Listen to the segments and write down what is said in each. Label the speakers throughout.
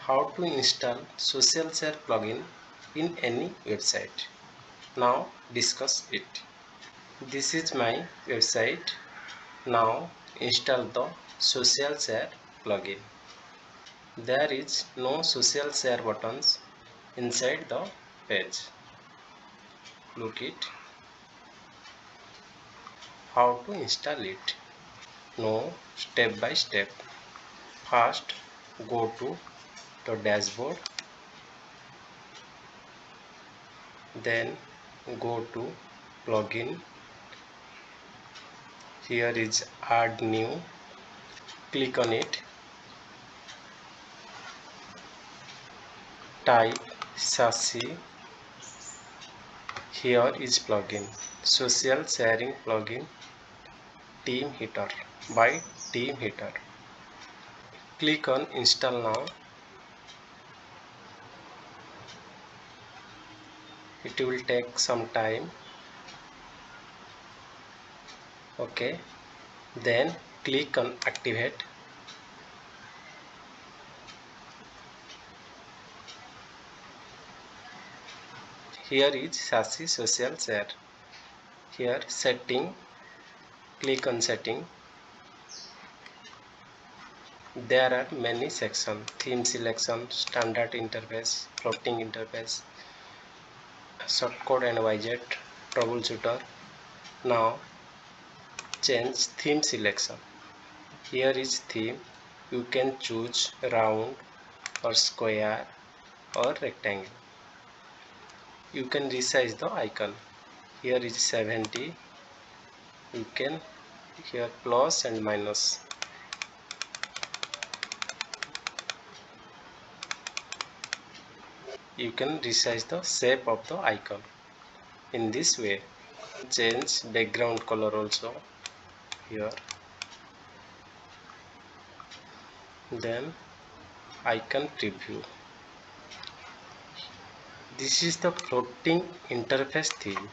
Speaker 1: How to install social share plugin in any website. Now discuss it. This is my website. Now install the social share plugin. There is no social share buttons inside the page. Look it. How to install it? No, step by step. First, go to the dashboard. Then go to plugin. Here is add new. Click on it. Type THECYBER. Here is plugin. Social sharing plugin Team Heater by Team Heater. Click on install now. It will take some time. Okay. Then click on activate. Here is THECYBER social share. Here setting. Click on setting. There are many sections: theme selection, standard interface, floating interface, shortcode and widget, troubleshooter. Now change theme selection. Here is theme. You can choose round or square or rectangle. You can resize the icon. Here is 70. You can here plus and minus. You can resize the shape of the icon in this way. Change background color also here. Then icon preview. This is the floating interface theme.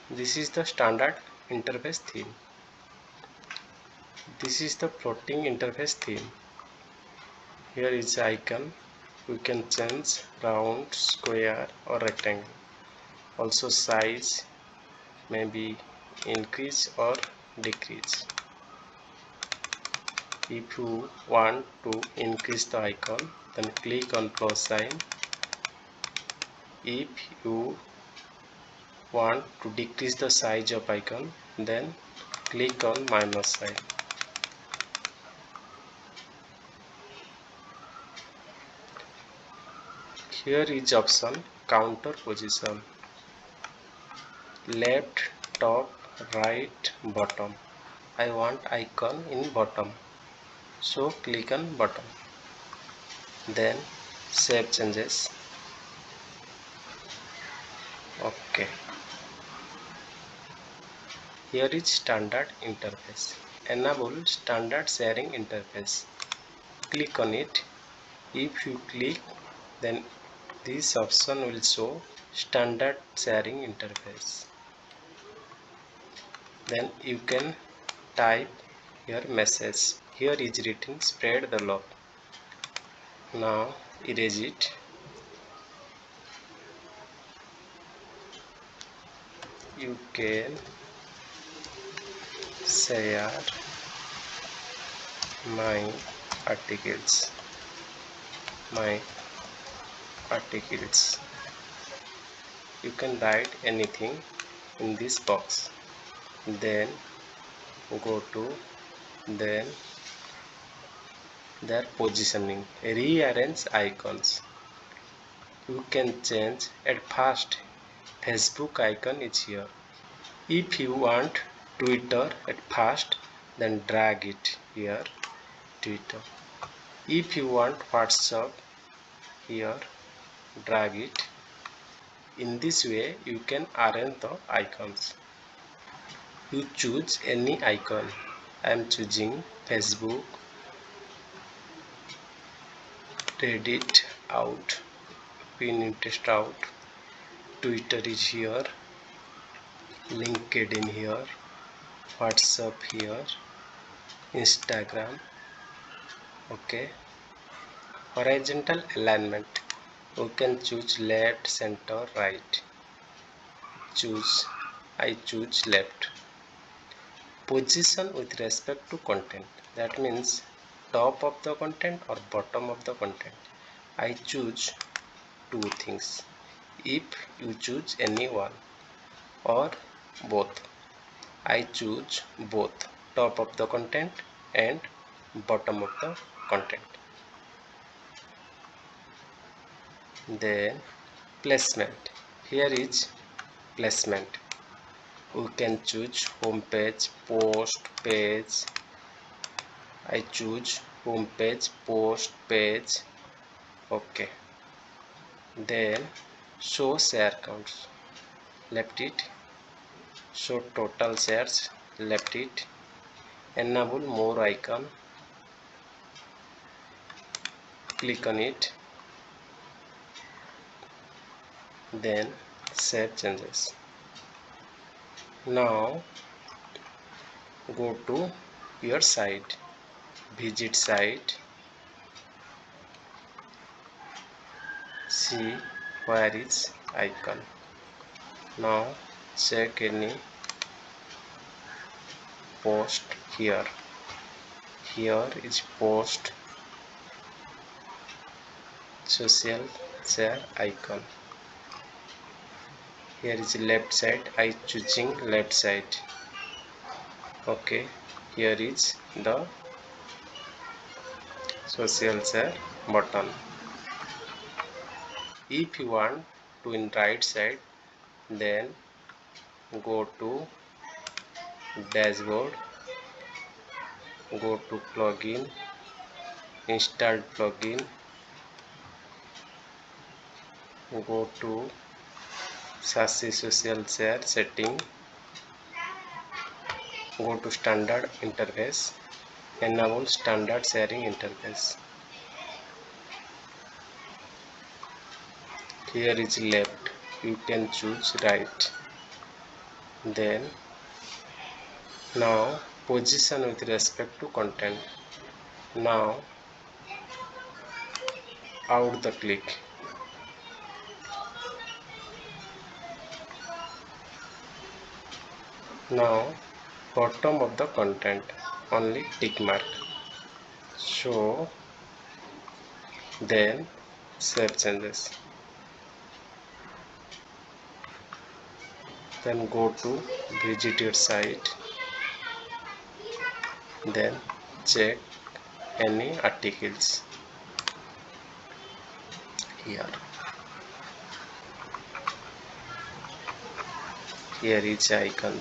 Speaker 1: This is the standard interface theme. This is the floating interface theme. Here is icon. We can change round, square or rectangle. Also size, maybe increase or decrease. If you want to increase the icon, then click on plus sign. If you want to decrease the size of icon, then click on minus sign. Here is option counter position: left, top, right, bottom. I want icon in bottom, so click on bottom. Then save changes. Okay. Here is standard interface. Enable standard sharing interface. Click on it. If you click, then this option will show standard sharing interface. Then you can type your message. Here is written spread the love. Now erase it. You can share my articles. You can write anything in this box. Then go to their positioning. Rearrange icons. You can change. At first, Facebook icon is here. If you want Twitter at first, then drag it here, Twitter. If you want WhatsApp, here, drag it. In this way, you can arrange the icons. You choose any icon. I am choosing Facebook, Reddit out, Pinterest out, Twitter is here, LinkedIn here, WhatsApp here, Instagram. Okay. Horizontal alignment. We can choose left, center, right. I choose left. Position with respect to content. That means top of the content or bottom of the content. I choose two things. If you choose any one or both, I choose both top of the content and bottom of the content. Then placement. Here is placement. We can choose home page, post, page. I choose home page, post, page. Okay. Then show share counts. Left it. Show total shares. Left it. Enable more icon. Click on it. Then save changes. Now go to your site. Visit site. See where is icon. Now check any post here. Here is post social share icon. Here is left side. I choosing left side. Okay. Here is the social share button. If you want to in right side, then go to dashboard, go to plugin, install plugin, go to SASE social share setting, go to standard interface, enable standard sharing interface. Here is left, you can choose right. Then now position with respect to content. Now out the click. Now bottom of the content only tick mark. So then save changes. Then go to visit your site. Then check any articles here. Here is icon.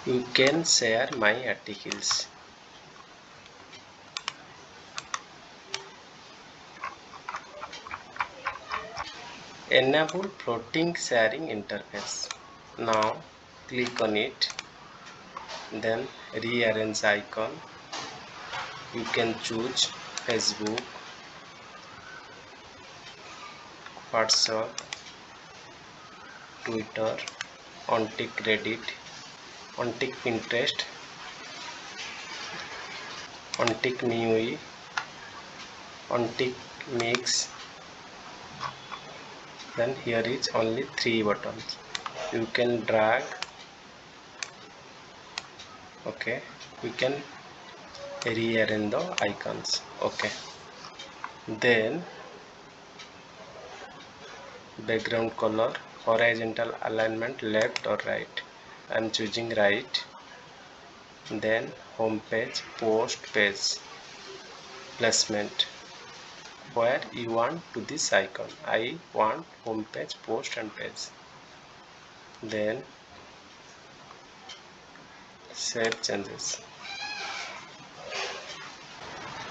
Speaker 1: You can share my articles. Enable floating sharing interface. Now click on it. Then rearrange icon. You can choose Facebook, WhatsApp, Twitter, on-tick Reddit, on-tick Pinterest, on-tick MIUI, on-tick Mix. Then here is only 3 buttons. You can drag. Okay, we can rearrange the icons. Okay, then background color, horizontal alignment, left or right. I am choosing right. Then home page, post page, placement. Where you want to this icon. I want home page, post and page. Then save changes.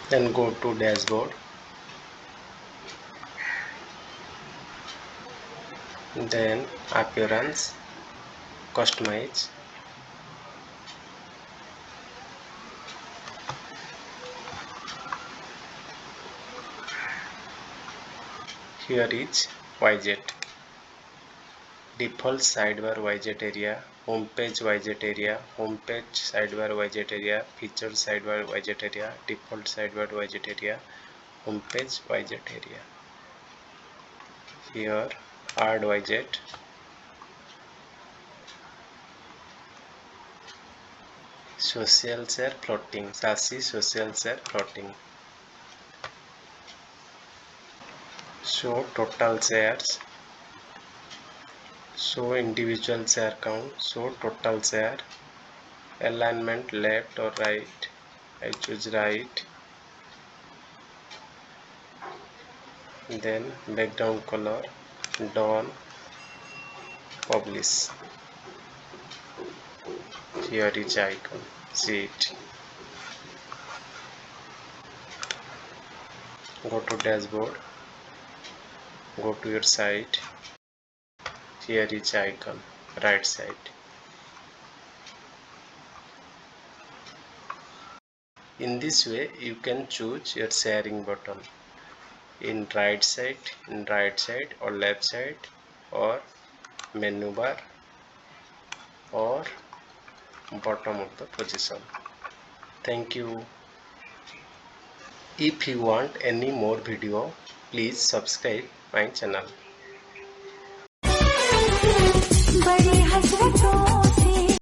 Speaker 1: Then go to dashboard. Then appearance, customize. Here is widget. Default sidebar widget area, home page widget area, home page sidebar widget area, featured sidebar widget area, default sidebar widget area, homepage widget area. Here add widget, social share plotting, Sassy social share plotting. Show total shares, show individual share count, show total share, alignment left or right, I choose right. Then background color, done, publish. Here is icon, see it. Go to dashboard, go to your site. Here is icon, right side. In this way you can choose your sharing button in right side or left side or menu bar or bottom of the position. Thank you. If you want any more video, please subscribe my channel.